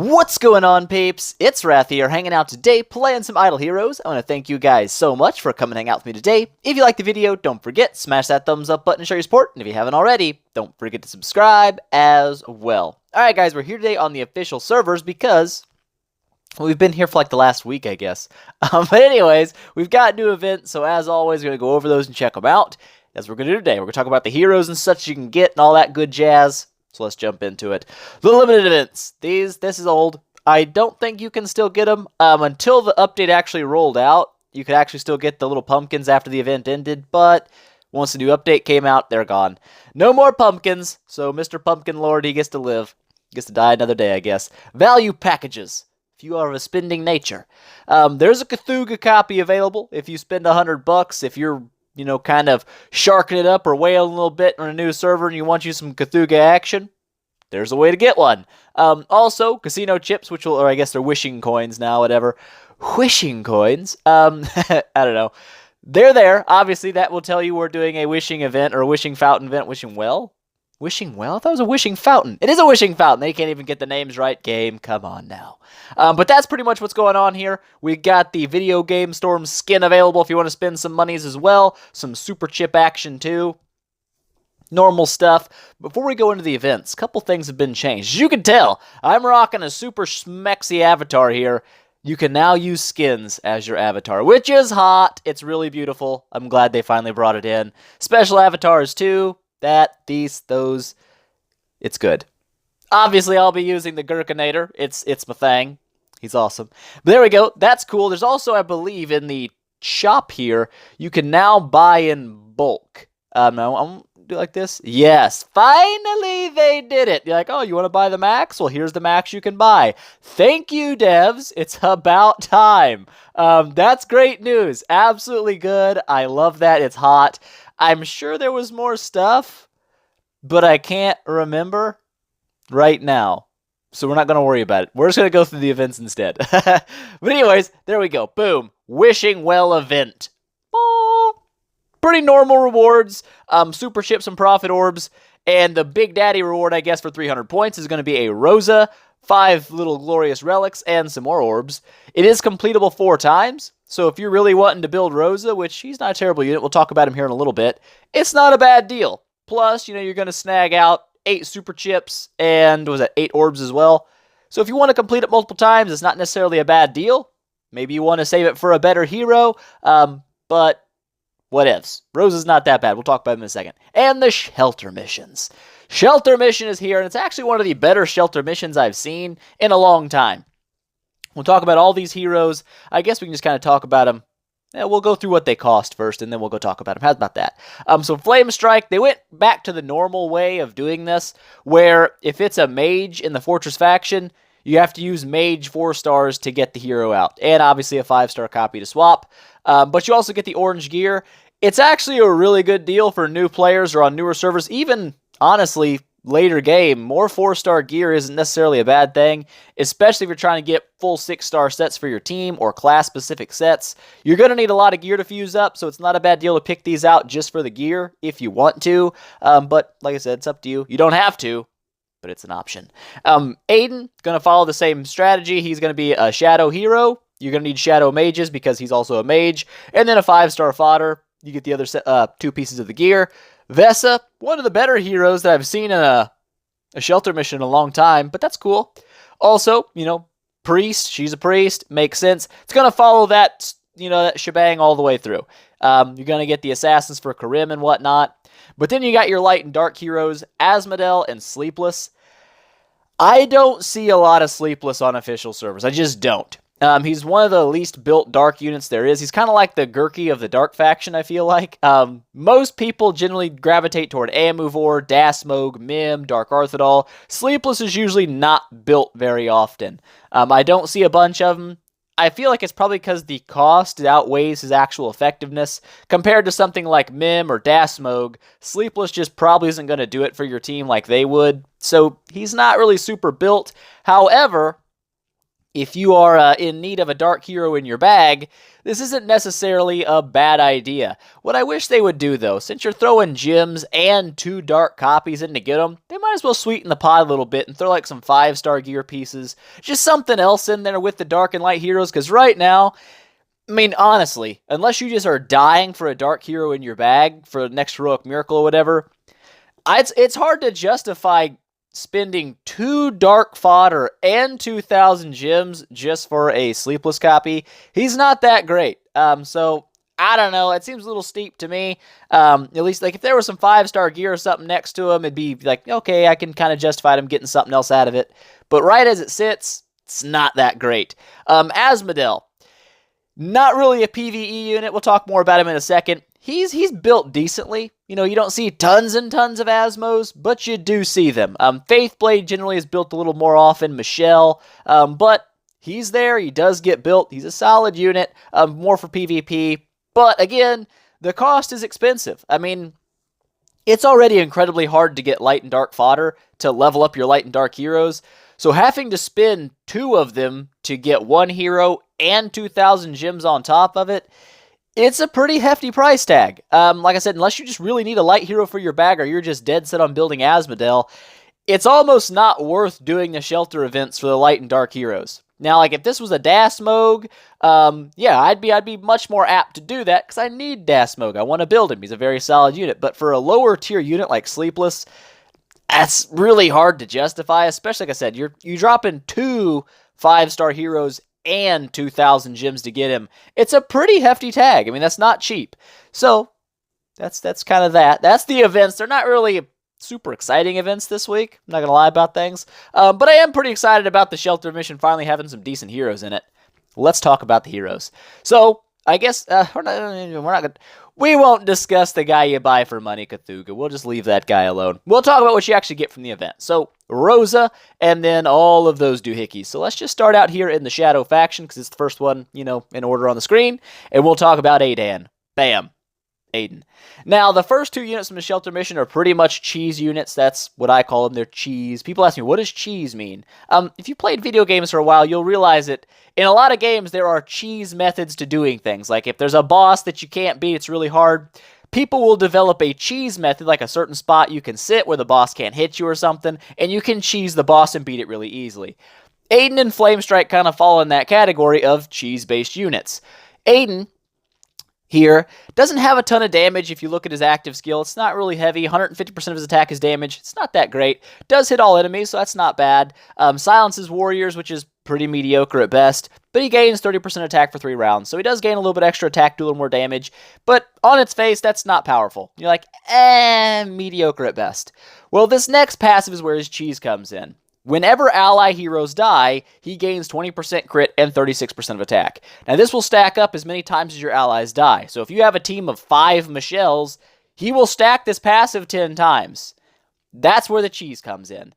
What's going on, peeps? It's Wrath here, hanging out today, playing some Idle Heroes. I want to thank you guys so much for coming and hang out with me today. If you liked the video, don't forget, smash that thumbs up button to show your support. And if you haven't already, don't forget to subscribe as well. Alright guys, we're here today on the official servers because we've been here for like the last week, I guess. But anyways, we've got new events, so as always, we're going to go over those and check them out. As we're going to do today, we're going to talk about the heroes and such you can get and all that good jazz. So let's jump into it. The limited events. This is old. I don't think you can still get them until the update actually rolled out. You could actually still get the little pumpkins after the event ended, but once the new update came out, they're gone. No more pumpkins, so Mr. Pumpkin Lord, he gets to live. He gets to die another day, I guess. Value packages. If you are of a spending nature. There's a Cthulhu copy available if you spend $100. If you're kind of sharking it up or whaling a little bit on a new server and you want you some Cthulhu action, there's a way to get one. Also, casino chips, or I guess they're wishing coins now, whatever. Wishing coins? I don't know. They're there. Obviously, that will tell you we're doing a wishing event or a wishing fountain event. Wishing well? Wishing well? I thought it was a wishing fountain. It is a wishing fountain. They can't even get the names right. Game, come on now. But that's pretty much what's going on here. We got the Video Game Storm skin available if you want to spend some monies as well. Some super chip action too. Normal stuff. Before we go into the events, a couple things have been changed. As you can tell, I'm rocking a super schmexy avatar here. You can now use skins as your avatar, which is hot. It's really beautiful. I'm glad they finally brought it in. Special avatars too. Those, it's good. Obviously, I'll be using the Gherkinator. It's my thing. He's awesome. But there we go. That's cool. There's also, I believe, in the shop here, you can now buy in bulk. No, I'm do like this. Yes, finally they did it. You're like, oh, you want to buy the max? Well, here's the max you can buy. Thank you, devs. It's about time. That's great news. Absolutely good. I love that. It's hot. I'm sure there was more stuff, but I can't remember right now. So we're not going to worry about it. We're just going to go through the events instead. But anyways, there we go. Boom. Wishing well event. Pretty normal rewards. Super chips and profit orbs. And the Big Daddy reward, I guess, for 300 points is going to be a Rosa, 5 little glorious relics, and some more orbs. It is completable 4 times. So if you're really wanting to build Rosa, which he's not a terrible unit, we'll talk about him here in a little bit, it's not a bad deal. Plus, you're going to snag out 8 super chips and, 8 orbs as well. So if you want to complete it multiple times, it's not necessarily a bad deal. Maybe you want to save it for a better hero, but what ifs. Rosa's not that bad. We'll talk about him in a second. And the shelter missions. Shelter mission is here, and it's actually one of the better shelter missions I've seen in a long time. We'll talk about all these heroes. I guess we can just kind of talk about them. Yeah, we'll go through what they cost first, and then we'll go talk about them. How's about that? So Flamestrike, they went back to the normal way of doing this, where if it's a mage in the Fortress faction, you have to use mage 4 stars to get the hero out, and obviously a 5-star copy to swap. But you also get the orange gear. It's actually a really good deal for new players or on newer servers. Even, honestly, later game, more 4-star gear isn't necessarily a bad thing, especially if you're trying to get full 6-star sets for your team or class-specific sets. You're going to need a lot of gear to fuse up, so it's not a bad deal to pick these out just for the gear if you want to. But like I said, it's up to you. You don't have to, but it's an option. Aiden, going to follow the same strategy. He's going to be a shadow hero. You're going to need shadow mages because he's also a mage. And then a 5-star fodder. You get the other 2 pieces of the gear. Vesa, one of the better heroes that I've seen in a shelter mission in a long time, but that's cool. Also, priest, she's a priest, makes sense. It's going to follow that, that shebang all the way through. You're going to get the assassins for Carim and whatnot. But then you got your light and dark heroes, Asmodel and Sleepless. I don't see a lot of Sleepless on official servers. I just don't. He's one of the least built dark units there is. He's kind of like the Gurky of the dark faction, I feel like. Most people generally gravitate toward Amuvor, Dasmog, Mim, Dark Arthidal. Sleepless is usually not built very often. I don't see a bunch of them. I feel like it's probably because the cost outweighs his actual effectiveness. Compared to something like Mim or Dasmog, Sleepless just probably isn't going to do it for your team like they would. So he's not really super built. However, if you are in need of a dark hero in your bag, this isn't necessarily a bad idea. What I wish they would do, though, since you're throwing gems and 2 dark copies in to get them, they might as well sweeten the pot a little bit and throw like some 5-star gear pieces, just something else in there with the dark and light heroes, because right now, I mean, honestly, unless you just are dying for a dark hero in your bag for the next heroic miracle or whatever, it's hard to justify spending 2 dark fodder and 2,000 gems just for a Sleepless copy. He's not that great. So I don't know. It seems a little steep to me. At least like if there was some 5-star gear or something next to him, it'd be like, okay, I can kind of justify him getting something else out of it. But right as it sits, it's not that great. Asmodel, not really a PvE unit. We'll talk more about him in a second. He's built decently. You know, you don't see tons and tons of Asmos, but you do see them. Faithblade generally is built a little more often. Michelle, but he's there. He does get built. He's a solid unit, more for PvP. But again, the cost is expensive. I mean, it's already incredibly hard to get light and dark fodder to level up your light and dark heroes. So having to spend 2 of them to get 1 hero and 2,000 gems on top of it, it's a pretty hefty price tag. Like I said, unless you just really need a light hero for your bag or you're just dead set on building Asmodel, it's almost not worth doing the shelter events for the light and dark heroes. Now, like if this was a Dasmog, yeah, I'd be much more apt to do that because I need Dasmog. I want to build him. He's a very solid unit. But for a lower tier unit like Sleepless, that's really hard to justify, especially like I said, you drop in 2 5-star heroes and 2,000 gems to get him. It's a pretty hefty tag. I mean, that's not cheap. So that's kind of that. That's the events. They're not really super exciting events this week. I'm not gonna lie about things. But I am pretty excited about the Shelter mission finally having some decent heroes in it. Let's talk about the heroes. So I guess we won't discuss the guy you buy for money, Cthulhu. We'll just leave that guy alone. We'll talk about what you actually get from the event. So Rosa, and then all of those doohickeys. So let's just start out here in the Shadow faction, because it's the first one, you know, in order on the screen, and we'll talk about Aiden. Bam. Aiden. Now, the first 2 units from the Shelter mission are pretty much cheese units. That's what I call them. They're cheese. People ask me, what does cheese mean? If you played video games for a while, you'll realize that in a lot of games, there are cheese methods to doing things. Like if there's a boss that you can't beat, it's really hard. People will develop a cheese method, like a certain spot you can sit where the boss can't hit you or something, and you can cheese the boss and beat it really easily. Aiden and Flamestrike kind of fall in that category of cheese-based units. Aiden here doesn't have a ton of damage if you look at his active skill. It's not really heavy. 150% of his attack is damage. It's not that great. Does hit all enemies, so that's not bad. Silences warriors, which is pretty mediocre at best, but he gains 30% attack for 3 rounds, so he does gain a little bit extra attack, do a little more damage, but on its face, that's not powerful. You're like, mediocre at best. Well, this next passive is where his cheese comes in. Whenever ally heroes die, he gains 20% crit and 36% of attack. Now, this will stack up as many times as your allies die. So if you have a team of 5 Michelles, he will stack this passive 10 times. That's where the cheese comes in.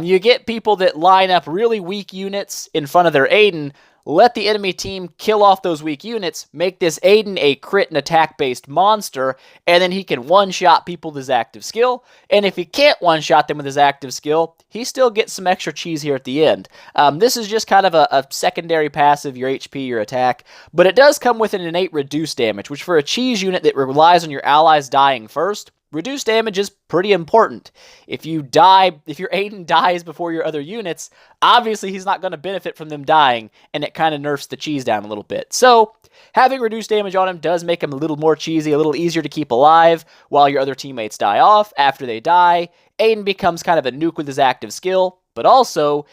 You get people that line up really weak units in front of their Aiden, let the enemy team kill off those weak units, make this Aiden a crit and attack-based monster, and then he can one-shot people with his active skill. And if he can't one-shot them with his active skill, he still gets some extra cheese here at the end. This is just kind of a secondary passive, your HP, your attack, but it does come with an innate reduced damage, which for a cheese unit that relies on your allies dying first, reduced damage is pretty important. If your Aiden dies before your other units, obviously he's not going to benefit from them dying, and it kind of nerfs the cheese down a little bit. So, having reduced damage on him does make him a little more cheesy, a little easier to keep alive while your other teammates die off. After they die, Aiden becomes kind of a nuke with his active skill, but also,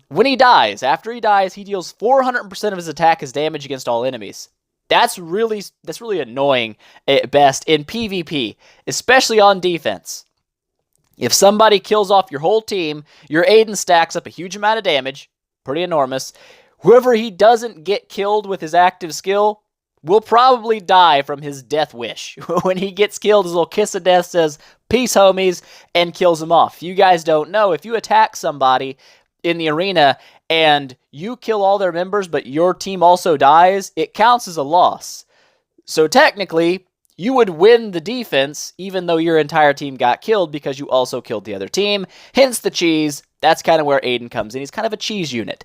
when he dies, after he dies, he deals 400% of his attack as damage against all enemies. That's really annoying at best in PvP, especially on defense. If somebody kills off your whole team, your Aiden stacks up a huge amount of damage, pretty enormous. Whoever he doesn't get killed with his active skill will probably die from his death wish. When he gets killed, his little kiss of death says, "Peace, homies," and kills him off. You guys don't know, if you attack somebody in the arena and you kill all their members, but your team also dies, it counts as a loss. So technically, you would win the defense even though your entire team got killed because you also killed the other team. Hence the cheese. That's kind of where Aiden comes in. He's kind of a cheese unit.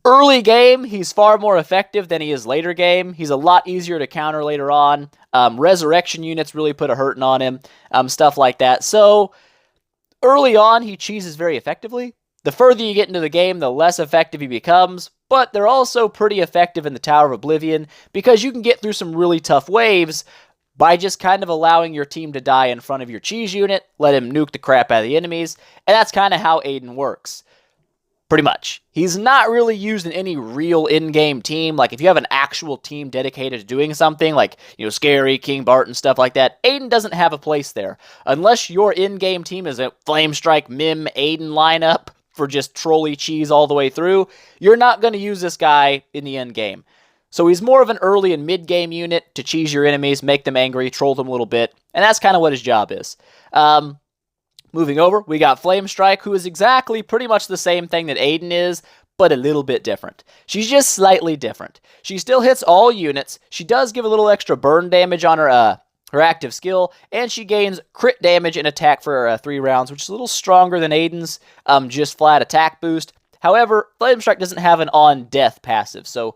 Early game, he's far more effective than he is later game. He's a lot easier to counter later on. Resurrection units really put a hurting on him, stuff like that. So early on, he cheeses very effectively. The further you get into the game, the less effective he becomes, but they're also pretty effective in the Tower of Oblivion because you can get through some really tough waves by just kind of allowing your team to die in front of your cheese unit, let him nuke the crap out of the enemies, and that's kind of how Aiden works. Pretty much. He's not really used in any real in-game team. Like, if you have an actual team dedicated to doing something, like, Scary, King Barton, stuff like that, Aiden doesn't have a place there. Unless your in-game team is a Flamestrike, Mim, Aiden lineup for just trolley cheese all the way through, you're not going to use this guy in the end game. So he's more of an early and mid-game unit to cheese your enemies, make them angry, troll them a little bit, and that's kind of what his job is. Moving over, we got Flamestrike, who is exactly pretty much the same thing that Aiden is, but a little bit different. She's just slightly different. She still hits all units. She does give a little extra burn damage on her active skill, and she gains crit damage and attack for 3 rounds, which is a little stronger than Aiden's just flat attack boost. However, Flamestrike doesn't have an on-death passive, so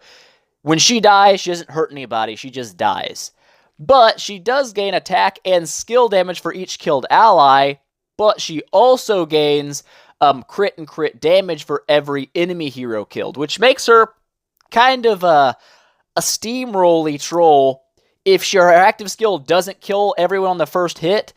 when she dies, she doesn't hurt anybody, she just dies. But she does gain attack and skill damage for each killed ally, but she also gains crit and crit damage for every enemy hero killed, which makes her kind of a steamroll-y troll. If her active skill doesn't kill everyone on the first hit,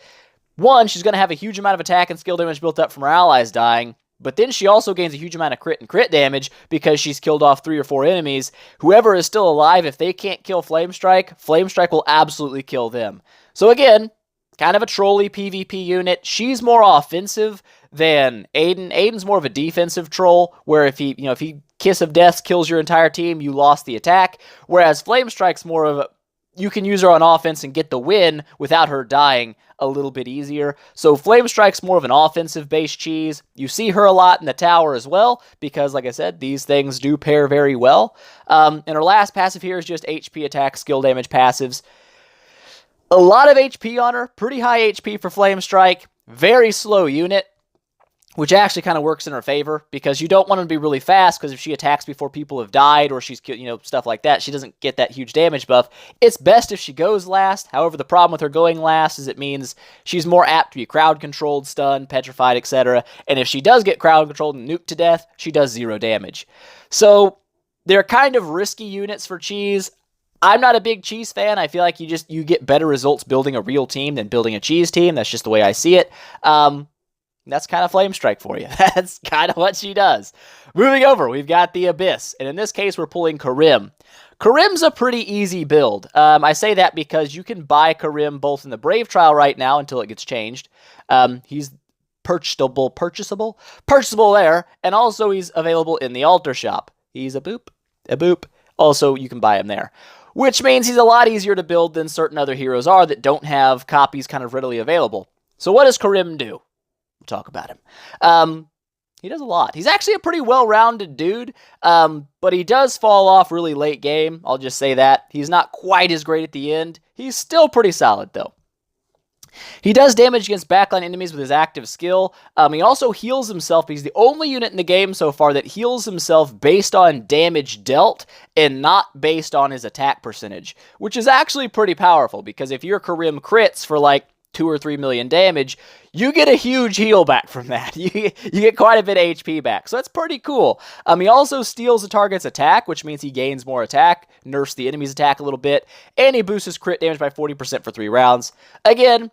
one, she's going to have a huge amount of attack and skill damage built up from her allies dying, but then she also gains a huge amount of crit and crit damage because she's killed off 3 or 4 enemies. Whoever is still alive, if they can't kill Flamestrike, Flamestrike will absolutely kill them. So again, kind of a trolley PvP unit. She's more offensive than Aiden. Aiden's more of a defensive troll, where if he Kiss of Death kills your entire team, you lost the attack. Whereas Flamestrike's more of a, you can use her on offense and get the win without her dying a little bit easier. So Flamestrike's more of an offensive-based cheese. You see her a lot in the tower as well, because like I said, these things do pair very well. And her last passive here is just HP attack, skill damage passives. A lot of HP on her, pretty high HP for Flamestrike, very slow unit, which actually kind of works in her favor, because you don't want her to be really fast, because if she attacks before people have died, or she's, stuff like that, she doesn't get that huge damage buff. It's best if she goes last. However, the problem with her going last is it means she's more apt to be crowd-controlled, stunned, petrified, etc., and if she does get crowd-controlled and nuked to death, she does 0 damage. So, they're kind of risky units for cheese. I'm not a big cheese fan. I feel like you get better results building a real team than building a cheese team. That's just the way I see it. That's kind of Flamestrike for you. That's kind of what she does. Moving over, we've got the Abyss, and in this case, we're pulling Carim. Carim's a pretty easy build. I say that because you can buy Carim both in the Brave Trial right now until it gets changed. He's purchasable there, and also he's available in the Altar Shop. He's a boop. Also, you can buy him there. Which means he's a lot easier to build than certain other heroes are that don't have copies kind of readily available. So what does Carim do? We'll talk about him. He does a lot. He's actually a pretty well-rounded dude, but he does fall off really late game. I'll just say that. He's not quite as great at the end. He's still pretty solid, though. He does damage against backline enemies with his active skill. He also heals himself. He's the only unit in the game so far that heals himself based on damage dealt and not based on his attack percentage, which is actually pretty powerful, because if your Carim crits for like 2 or 3 million damage, you get a huge heal back from that. You get quite a bit of HP back, so that's pretty cool. He also steals the target's attack, which means he gains more attack, nerfs the enemy's attack a little bit, and he boosts his crit damage by 40% for 3 rounds. Again,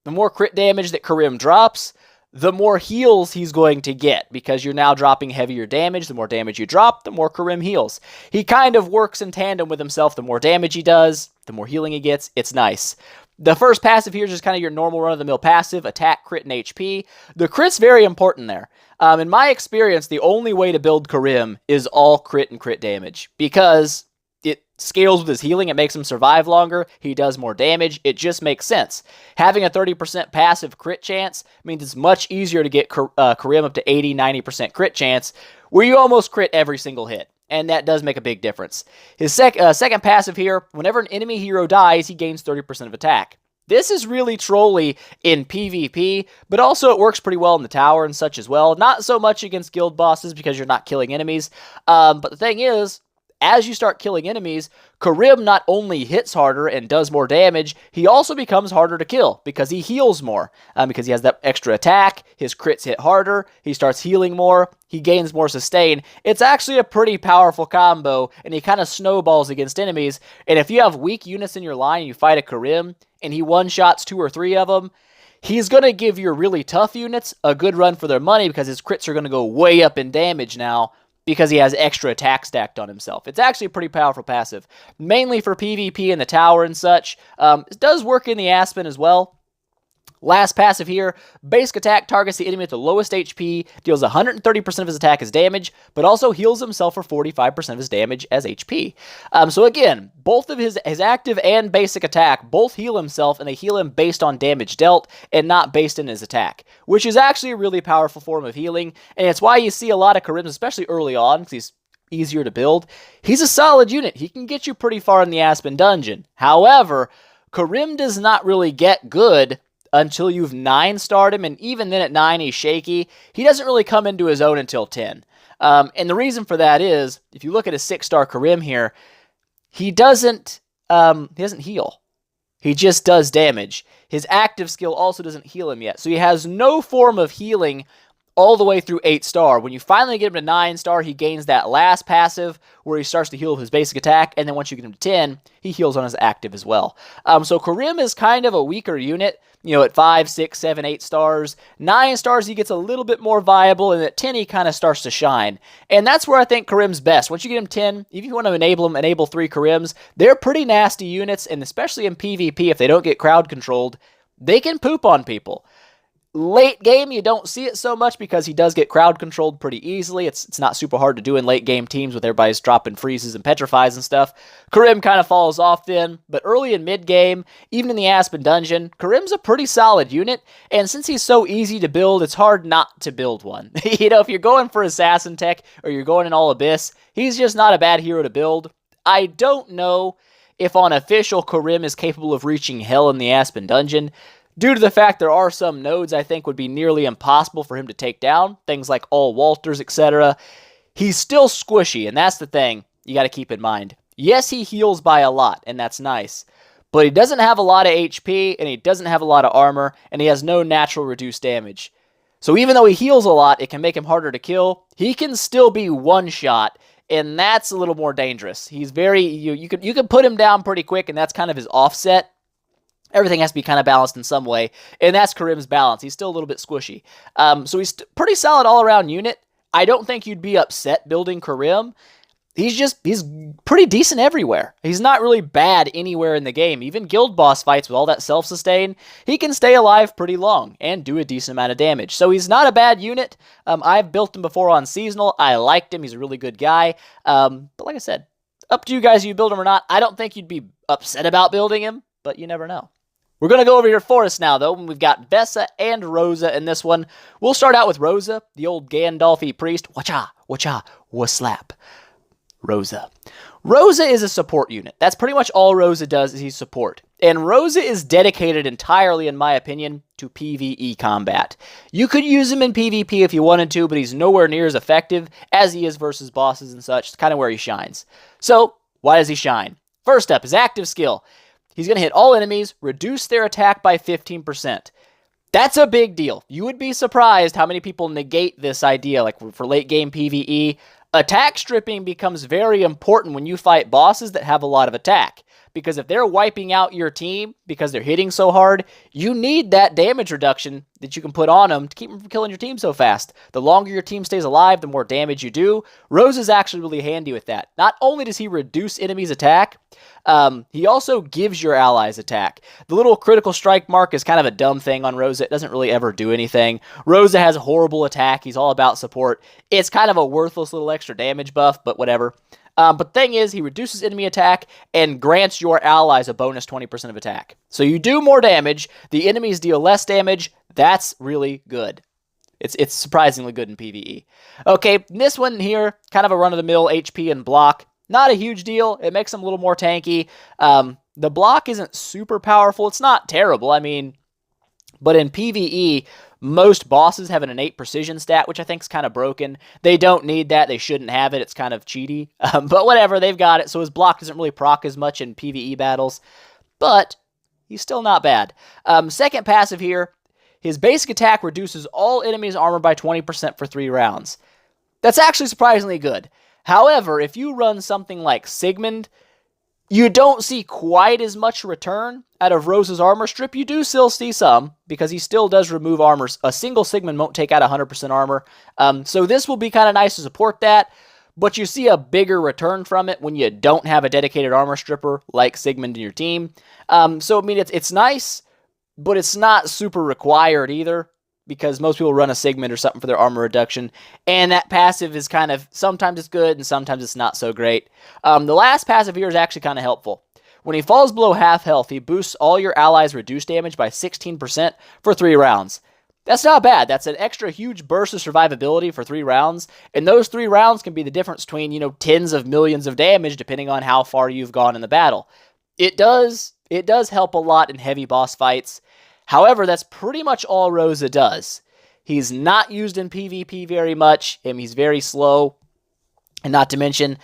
the more crit damage that Carim drops, the more heals he's going to get, because you're now dropping heavier damage. The more damage you drop, the more Carim heals. He kind of works in tandem with himself. The more damage he does, the more healing he gets. It's nice. The first passive here is just kind of your normal run-of-the-mill passive, attack, crit, and HP. The crit's very important there. In my experience, the only way to build Carim is all crit and crit damage, because it scales with his healing. It makes him survive longer. He does more damage. It just makes sense. Having a 30% passive crit chance means it's much easier to get Carim up to 80, 90% crit chance, where you almost crit every single hit. And that does make a big difference. His second passive here, whenever an enemy hero dies, he gains 30% of attack. This is really trolly in PvP, but also it works pretty well in the tower and such as well. Not so much against guild bosses because you're not killing enemies. But the thing is, as you start killing enemies, Carim not only hits harder and does more damage, he also becomes harder to kill because he heals more. Because he has that extra attack, his crits hit harder, he starts healing more, he gains more sustain. It's actually a pretty powerful combo, and he kind of snowballs against enemies. And if you have weak units in your line and you fight a Carim, and he one-shots 2 or 3 of them, he's going to give your really tough units a good run for their money because his crits are going to go way up in damage now, because he has extra attack stacked on himself. It's actually a pretty powerful passive, mainly for PvP in the tower and such. It does work in the Aspen as well. Last passive here, basic attack targets the enemy at the lowest HP, deals 130% of his attack as damage, but also heals himself for 45% of his damage as HP. So again, both of his active and basic attack both heal himself, and they heal him based on damage dealt and not based in his attack, which is actually a really powerful form of healing, and it's why you see a lot of Carims, especially early on, because he's easier to build. He's a solid unit. He can get you pretty far in the Aspen dungeon. However, Carim does not really get good until you've 9-starred him, and even then at 9 he's shaky. He doesn't really come into his own until 10. And the reason for that is, if you look at a 6-star Carim here, he doesn't heal. He just does damage. His active skill also doesn't heal him yet, so he has no form of healing all the way through 8-star. When you finally get him to 9-star, he gains that last passive where he starts to heal his basic attack, and then once you get him to 10, he heals on his active as well. So Carim is kind of a weaker unit, at 5, 6, 7, 8 stars. 9 stars, he gets a little bit more viable, and at 10, he kind of starts to shine. And that's where I think Carim's best. Once you get him 10, if you want to enable 3 Carims, they're pretty nasty units, and especially in PvP, if they don't get crowd controlled, they can poop on people. Late game, you don't see it so much because he does get crowd controlled pretty easily. It's not super hard to do in late game teams with everybody's dropping freezes and petrifies and stuff. Carim kind of falls off then, but early and mid game, even in the Aspen dungeon, Carim's a pretty solid unit, and since he's so easy to build, it's hard not to build one. If you're going for assassin tech or you're going in all abyss, he's just not a bad hero to build. I don't know if on official Carim is capable of reaching hell in the Aspen dungeon, due to the fact there are some nodes I think would be nearly impossible for him to take down, things like all Walters, etc. He's still squishy, and that's the thing you got to keep in mind. Yes, he heals by a lot, and that's nice, but he doesn't have a lot of HP, and he doesn't have a lot of armor, and he has no natural reduced damage. So even though he heals a lot, it can make him harder to kill. He can still be one-shot, and that's a little more dangerous. He's very, you can put him down pretty quick, and that's kind of his offset. Everything has to be kind of balanced in some way, and that's Carim's balance. He's still a little bit squishy. So he's pretty solid all-around unit. I don't think you'd be upset building Carim. He's pretty decent everywhere. He's not really bad anywhere in the game. Even guild boss fights with all that self-sustain, he can stay alive pretty long and do a decent amount of damage. So he's not a bad unit. I've built him before on Seasonal. I liked him. He's a really good guy. But like I said, up to you guys if you build him or not. I don't think you'd be upset about building him, but you never know. We're going to go over here Forest now, though, and we've got Vesa and Rosa in this one. We'll start out with Rosa, the old Gandalf-y priest. Wacha, wacha, waslap. Rosa. Rosa is a support unit. That's pretty much all Rosa does is he's support. And Rosa is dedicated entirely, in my opinion, to PvE combat. You could use him in PvP if you wanted to, but he's nowhere near as effective as he is versus bosses and such. It's kind of where he shines. So, why does he shine? First up, his active skill. He's going to hit all enemies, reduce their attack by 15%. That's a big deal. You would be surprised how many people negate this idea, like for late game PvE. Attack stripping becomes very important when you fight bosses that have a lot of attack. Because if they're wiping out your team because they're hitting so hard, you need that damage reduction that you can put on them to keep them from killing your team so fast. The longer your team stays alive, the more damage you do. Rose is actually really handy with that. Not only does he reduce enemies' attack, he also gives your allies attack. The little critical strike mark is kind of a dumb thing on Rosa. It doesn't really ever do anything. Rosa has a horrible attack. He's all about support. It's kind of a worthless little extra damage buff, but whatever. But the thing is, he reduces enemy attack and grants your allies a bonus 20% of attack. So you do more damage, the enemies deal less damage. That's really good. It's surprisingly good in PvE. Okay, this one here, kind of a run-of-the-mill HP and block. Not a huge deal. It makes him a little more tanky. The block isn't super powerful. It's not terrible. I mean, but in PvE, most bosses have an innate precision stat, which I think is kind of broken. They don't need that. They shouldn't have it. It's kind of cheaty. But whatever, they've got it. So his block doesn't really proc as much in PvE battles. But he's still not bad. Second passive here, his basic attack reduces all enemies' armor by 20% for 3 rounds. That's actually surprisingly good. However, if you run something like Sigmund, you don't see quite as much return out of Rosa's armor strip. You do still see some, because he still does remove armor. A single Sigmund won't take out 100% armor. So this will be kind of nice to support that, but you see a bigger return from it when you don't have a dedicated armor stripper like Sigmund in your team. So, I mean, it's nice, but it's not super required either, because most people run a Sigmund or something for their armor reduction, and that passive is kind of, sometimes it's good and sometimes it's not so great. The last passive here is actually kind of helpful. When he falls below half health, he boosts all your allies' reduced damage by 16% for 3 rounds. That's not bad. That's an extra huge burst of survivability for 3 rounds, and those 3 rounds can be the difference between, tens of millions of damage depending on how far you've gone in the battle. It does help a lot in heavy boss fights. However, that's pretty much all Rosa does. He's not used in PvP very much, and he's very slow. And not to mention,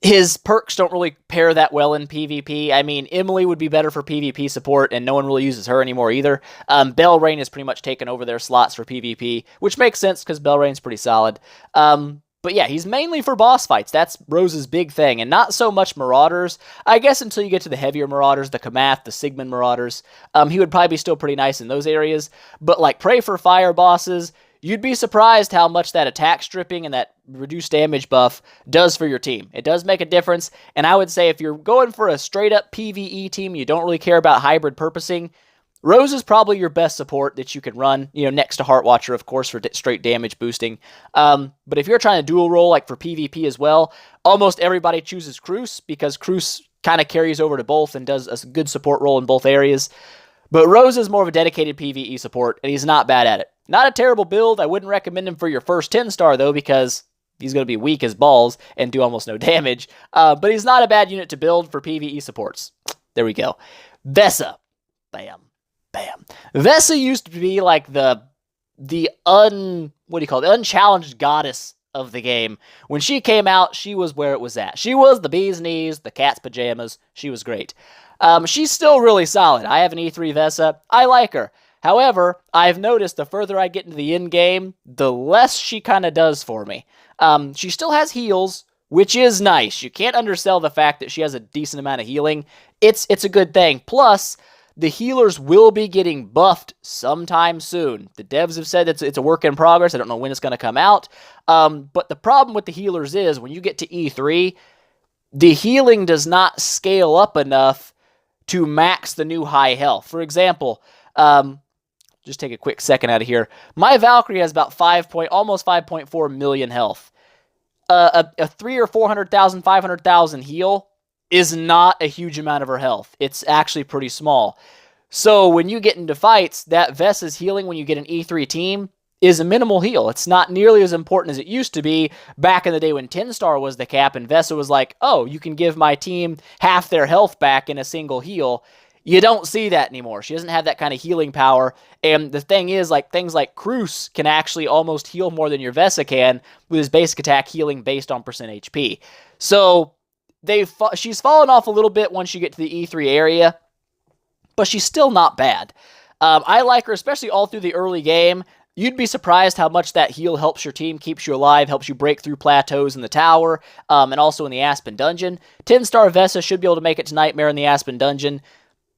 his perks don't really pair that well in PvP. I mean, Emily would be better for PvP support, and no one really uses her anymore either. Belrain has pretty much taken over their slots for PvP, which makes sense because Belrain's pretty solid. But yeah, he's mainly for boss fights. That's Rosa's big thing, and not so much Marauders. I guess until you get to the heavier Marauders, the Kamath, the Sigmund Marauders, he would probably be still pretty nice in those areas. But like Pray for Fire bosses, you'd be surprised how much that attack stripping and that reduced damage buff does for your team. It does make a difference, and I would say if you're going for a straight-up PvE team, you don't really care about hybrid purposing, Rosa's probably your best support that you can run, next to Heartwatcher, of course, for straight damage boosting. But if you're trying to dual role, like for PvP as well, almost everybody chooses Cruz, because Cruz kind of carries over to both and does a good support role in both areas. But Rosa's more of a dedicated PvE support, and he's not bad at it. Not a terrible build. I wouldn't recommend him for your first 10-star, though, because he's going to be weak as balls and do almost no damage. But he's not a bad unit to build for PvE supports. There we go. Vesa. Bam. Bam. Vesa used to be like the unchallenged goddess of the game. When she came out, she was where it was at. She was the bee's knees, the cat's pajamas. She was great. She's still really solid. I have an E3 Vesa. I like her. However, I've noticed the further I get into the end game, the less she kind of does for me. She still has heals, which is nice. You can't undersell the fact that she has a decent amount of healing. It's a good thing. Plus, the healers will be getting buffed sometime soon. The devs have said it's a work in progress. I don't know when it's going to come out. But the problem with the healers is when you get to E3, the healing does not scale up enough to max the new high health. For example, just take a quick second out of here. My Valkyrie has about almost 5.4 million health. A 300,000 or 400,000, 500,000 heal is not a huge amount of her health. It's actually pretty small. So when you get into fights, that Vesa's healing when you get an E3 team is a minimal heal. It's not nearly as important as it used to be back in the day when 10-star was the cap and Vesa was like, oh, you can give my team half their health back in a single heal. You don't see that anymore. She doesn't have that kind of healing power. And the thing is, like things like Cruz can actually almost heal more than your Vesa can with his basic attack healing based on percent HP. So she's fallen off a little bit once you get to the E3 area, but she's still not bad. I like her, especially all through the early game. You'd be surprised how much that heal helps your team, keeps you alive, helps you break through plateaus in the tower, and also in the Aspen Dungeon. 10-star Vesa should be able to make it to Nightmare in the Aspen Dungeon.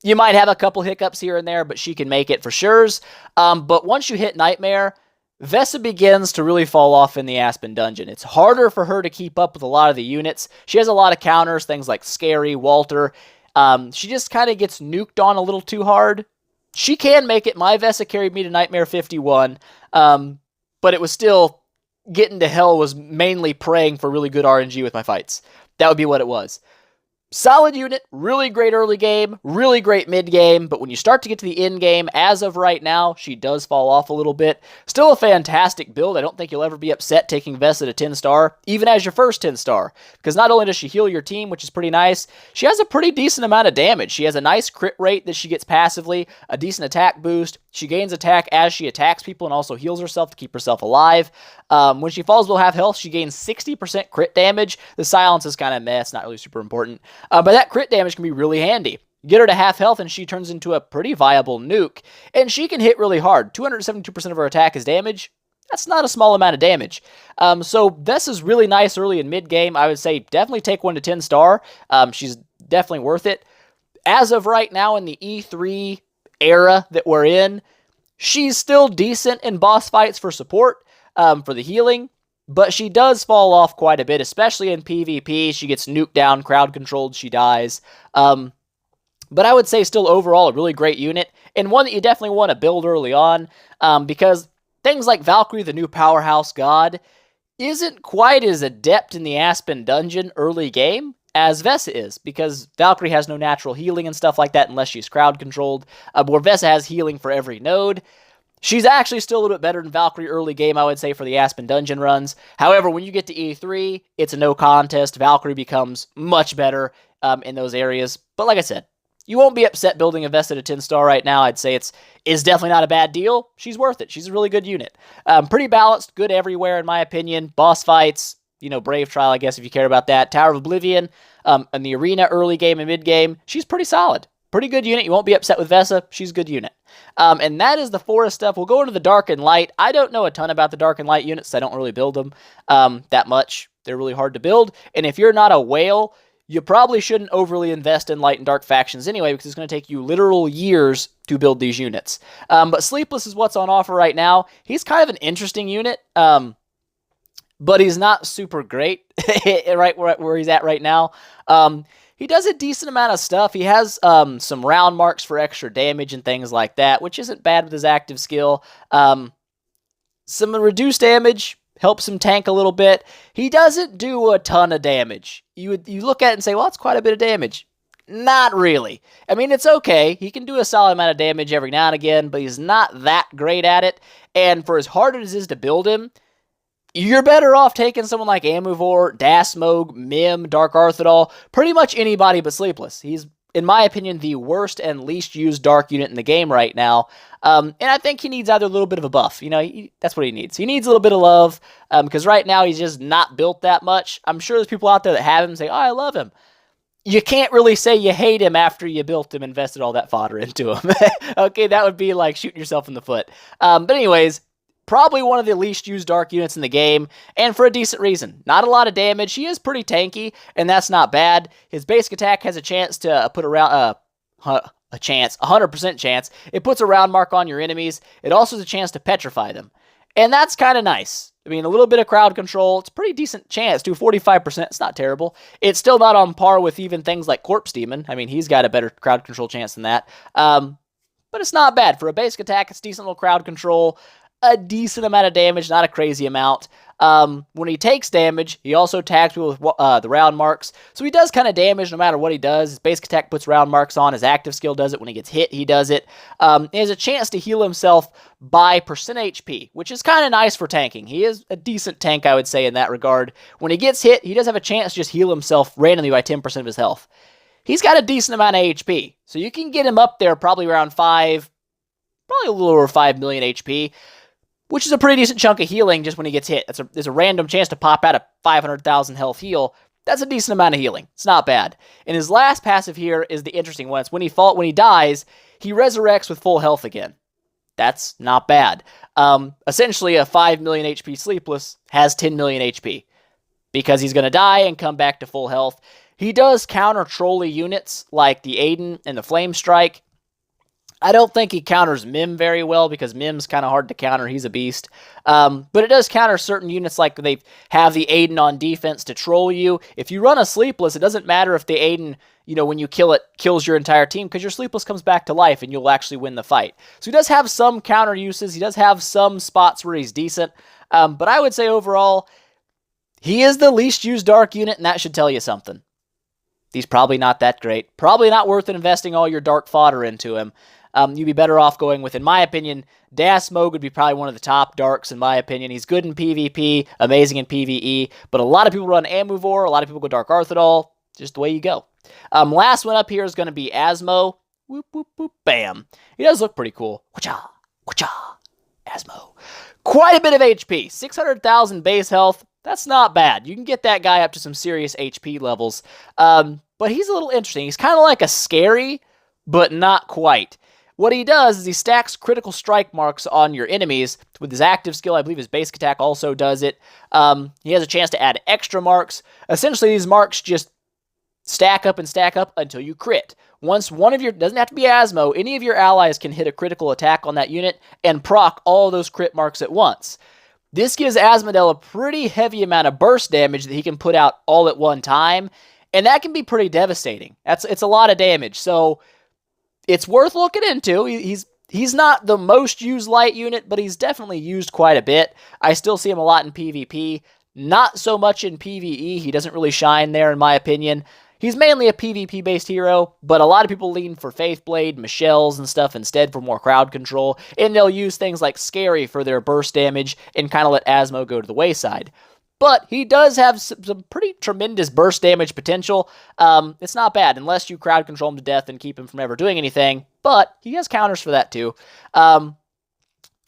You might have a couple hiccups here and there, but she can make it for sure. But once you hit Nightmare, Vesa begins to really fall off in the Aspen Dungeon. It's harder for her to keep up with a lot of the units. She has a lot of counters, things like Scary, Walter. She just kind of gets nuked on a little too hard. She can make it. My Vesa carried me to Nightmare 51, but it was still, getting to hell was mainly praying for really good RNG with my fights. That would be what it was. Solid unit, really great early game, really great mid game, but when you start to get to the end game, as of right now, she does fall off a little bit. Still a fantastic build. I don't think you'll ever be upset taking Vesa to 10-star, even as your first 10-star, because not only does she heal your team, which is pretty nice, she has a pretty decent amount of damage. She has a nice crit rate that she gets passively, a decent attack boost. She gains attack as she attacks people and also heals herself to keep herself alive. When she falls below half health, she gains 60% crit damage. The silence is kind of meh, it's not really super important. But that crit damage can be really handy. Get her to half health and she turns into a pretty viable nuke. And she can hit really hard. 272% of her attack is damage. That's not a small amount of damage. So this is really nice early in mid game. I would say definitely take 1 to 10-star. She's definitely worth it. As of right now in the E3 era that we're in, she's still decent in boss fights for support, for the healing. But she does fall off quite a bit, especially in PvP. She gets nuked down, crowd controlled, she dies. But I would say still overall a really great unit, and one that you definitely want to build early on, because things like Valkyrie, the new powerhouse god, isn't quite as adept in the Aspen dungeon early game as Vesa is, because Valkyrie has no natural healing and stuff like that unless she's crowd controlled, where Vesa has healing for every node. She's actually still a little bit better than Valkyrie early game, I would say, for the Aspen dungeon runs. However, when you get to E3, it's a no contest. Valkyrie becomes much better in those areas. But like I said, you won't be upset building a Vesta to 10-star right now. I'd say it's definitely not a bad deal. She's worth it. She's a really good unit. Pretty balanced, good everywhere in my opinion. Boss fights, Brave Trial, I guess, if you care about that. Tower of Oblivion, in the arena early game and mid game, she's pretty solid. Pretty good unit. You won't be upset with Vesa. She's a good unit. And that is the forest stuff. We'll go into the dark and light. I don't know a ton about the dark and light units. I don't really build them that much. They're really hard to build. And if you're not a whale, you probably shouldn't overly invest in light and dark factions anyway, because it's going to take you literal years to build these units. But Sleepless is what's on offer right now. He's kind of an interesting unit, but he's not super great right where he's at right now. He does a decent amount of stuff. He has some round marks for extra damage and things like that, which isn't bad with his active skill. Some reduced damage helps him tank a little bit. He doesn't do a ton of damage. You look at it and say, well, that's quite a bit of damage. Not really. I mean, it's okay. He can do a solid amount of damage every now and again, but he's not that great at it. And for as hard as it is to build him, you're better off taking someone like Amuvor, Dasmog, Mim, Dark Arthidol, pretty much anybody but Sleepless. He's, in my opinion, the worst and least used Dark unit in the game right now. And I think he needs either a little bit of a buff. That's what he needs. He needs a little bit of love, because right now he's just not built that much. I'm sure there's people out there that have him and say, oh, I love him. You can't really say you hate him after you built him, invested all that fodder into him. Okay, that would be like shooting yourself in the foot. But anyways, probably one of the least used dark units in the game, and for a decent reason. Not a lot of damage. He is pretty tanky, and that's not bad. His basic attack has a chance to put around a 100% chance. It puts a round mark on your enemies. It also has a chance to petrify them, and that's kind of nice. I mean, a little bit of crowd control. It's a pretty decent chance, too. 45%. It's not terrible. It's still not on par with even things like Corpse Demon. I mean, he's got a better crowd control chance than that. But it's not bad. For a basic attack, it's decent little crowd control. A decent amount of damage, not a crazy amount. When he takes damage, he also tags people with the round marks. So he does kind of damage no matter what he does. His basic attack puts round marks on. His active skill does it. When he gets hit, he does it. He has a chance to heal himself by percent HP, which is kind of nice for tanking. He is a decent tank, I would say, in that regard. When he gets hit, he does have a chance to just heal himself randomly by 10% of his health. He's got a decent amount of HP, so you can get him up there probably around 5, probably a little over 5 million HP, which is a pretty decent chunk of healing just when he gets hit. There's a random chance to pop out a 500,000 health heal. That's a decent amount of healing. It's not bad. And his last passive here is the interesting one. It's when he dies, he resurrects with full health again. That's not bad. Essentially, a 5 million HP Sleepless has 10 million HP because he's going to die and come back to full health. He does counter trolly units like the Aiden and the Flamestrike. I don't think he counters Mim very well because Mim's kind of hard to counter. He's a beast. But it does counter certain units like they have the Aiden on defense to troll you. If you run a Sleepless, it doesn't matter if the Aiden, when you kill it, kills your entire team because your Sleepless comes back to life and you'll actually win the fight. So he does have some counter uses. He does have some spots where he's decent. But I would say overall, he is the least used dark unit, and that should tell you something. he's probably not that great. Probably not worth investing all your dark fodder into him. You'd be better off going with, in my opinion, Dasmog would be probably one of the top darks, in my opinion. He's good in PvP, amazing in PvE, but a lot of people run Amuvor, a lot of people go Dark Arthadol, just the way you go. Last one up here is going to be Asmo. Whoop, whoop, whoop, bam. He does look pretty cool. Wacha, wacha, Asmo. Quite a bit of HP, 600,000 base health. That's not bad. You can get that guy up to some serious HP levels. But he's a little interesting. He's kind of like a Scary, but not quite. What he does is he stacks critical strike marks on your enemies with his active skill. I believe his basic attack also does it. He has a chance to add extra marks. Essentially, these marks just stack up until you crit. Once one of your, doesn't have to be Asmo, any of your allies can hit a critical attack on that unit and proc all those crit marks at once. This gives Asmodel a pretty heavy amount of burst damage that he can put out all at one time, and that can be pretty devastating. It's a lot of damage, so it's worth looking into. He's not the most used light unit, but he's definitely used quite a bit. I still see him a lot in PvP, not so much in PvE. He doesn't really shine there, in my opinion. He's mainly a PvP-based hero, but a lot of people lean for Faithblade, Michelle's, and stuff instead for more crowd control, and they'll use things like Scary for their burst damage and kind of let Asmo go to the wayside. But he does have some pretty tremendous burst damage potential. It's not bad, unless you crowd control him to death and keep him from ever doing anything, but he has counters for that too.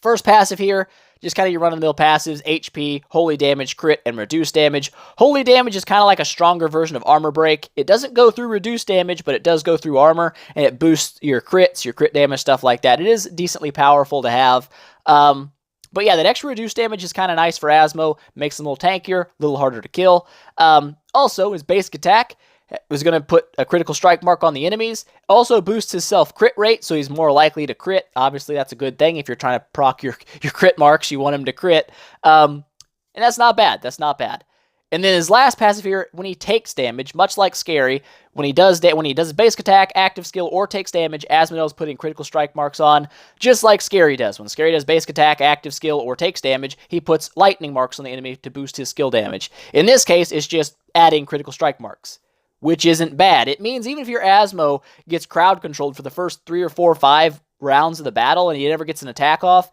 First passive here, just kind of your run-of-the-mill passives, HP, Holy Damage, Crit, and Reduced Damage. Holy Damage is kind of like a stronger version of Armor Break. It doesn't go through Reduced Damage, but it does go through Armor, and it boosts your crits, your crit damage, stuff like that. It is decently powerful to have. But yeah, that extra reduced damage is kind of nice for Asmo. Makes him a little tankier, a little harder to kill. Also, his basic attack was going to put a critical strike mark on the enemies. Also boosts his self-crit rate, so he's more likely to crit. Obviously, that's a good thing. If you're trying to proc your crit marks, you want him to crit. And that's not bad. That's not bad. And then his last passive here, when he takes damage, much like Scary, when he does his basic attack, active skill, or takes damage, Asmodel's putting critical strike marks on, just like Scary does. When Scary does basic attack, active skill, or takes damage, he puts lightning marks on the enemy to boost his skill damage. In this case, it's just adding critical strike marks, which isn't bad. It means even if your Asmo gets crowd controlled for the first 3 or 4 or 5 rounds of the battle and he never gets an attack off,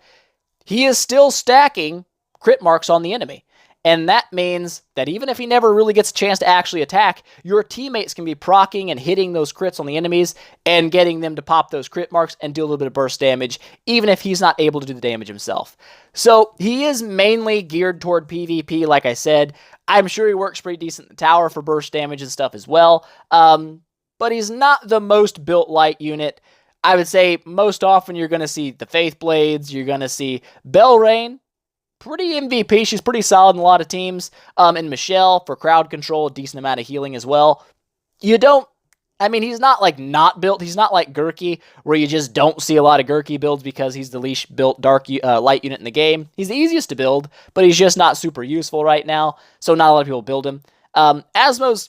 he is still stacking crit marks on the enemy. And that means that even if he never really gets a chance to actually attack, your teammates can be proccing and hitting those crits on the enemies and getting them to pop those crit marks and do a little bit of burst damage, even if he's not able to do the damage himself. So he is mainly geared toward PvP, like I said. I'm sure he works pretty decent in the tower for burst damage and stuff as well. But he's not the most built light unit. I would say most often you're going to see the Faith Blades, you're going to see Belrain. Pretty MVP. She's pretty solid in a lot of teams. And Michelle for crowd control, a decent amount of healing as well. He's not like not built. He's not like Gurky, where you just don't see a lot of Gurky builds because he's the least built dark light unit in the game. He's the easiest to build, but he's just not super useful right now, so not a lot of people build him. Asmo's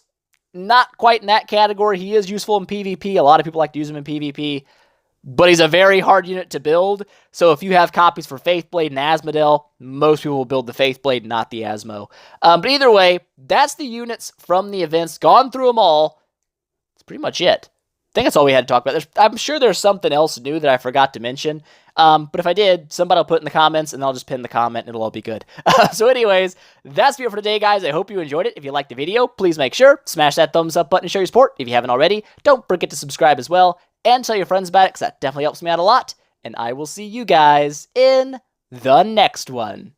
not quite in that category. He is useful in PvP. A lot of people like to use him in PvP. But he's a very hard unit to build, so if you have copies for Faithblade and Asmodel, most people will build the Faithblade, not the Asmo. But either way, that's the units from the events. Gone through them all. That's pretty much it. I think that's all we had to talk about. I'm sure there's something else new that I forgot to mention, but if I did, somebody will put it in the comments, and I'll just pin the comment, and it'll all be good. So anyways, that's it for today, guys. I hope you enjoyed it. If you liked the video, please make sure, smash that thumbs up button and show your support. If you haven't already, don't forget to subscribe as well. And tell your friends about it, because that definitely helps me out a lot. And I will see you guys in the next one.